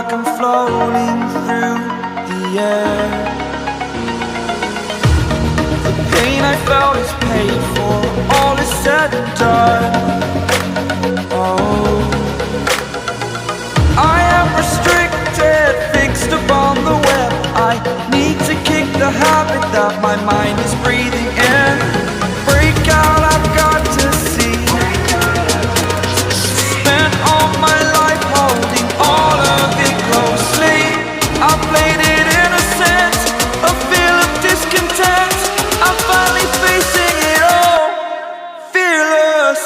like I'm floating through the air. The pain I felt is paid for, all is said and done. Oh, I am restricted, fixed upon the web. I need to kick the habit that my mind is breathing in. Break out, I've got to see. Spent all my life holding all of it closely. I played it innocent, a feel of discontent. I'm finally facing it all, fearless.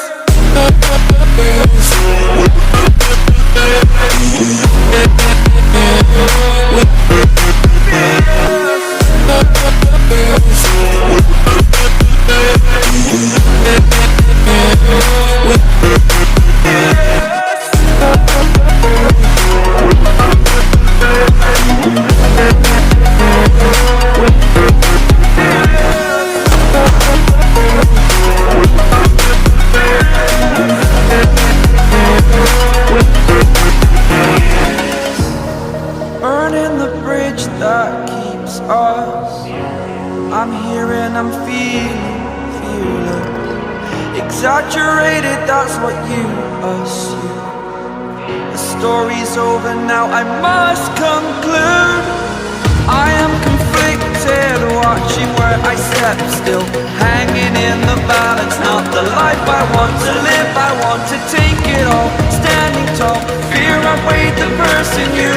Burning the bridge that keeps us. I'm here and I'm feeling exaggerated, that's what you assume. The story's over now, I must conclude. I am conflicted, watching where I step still, hanging in the balance. Not the life I want to live, I want to take it all. Standing tall, fear I weighed the person you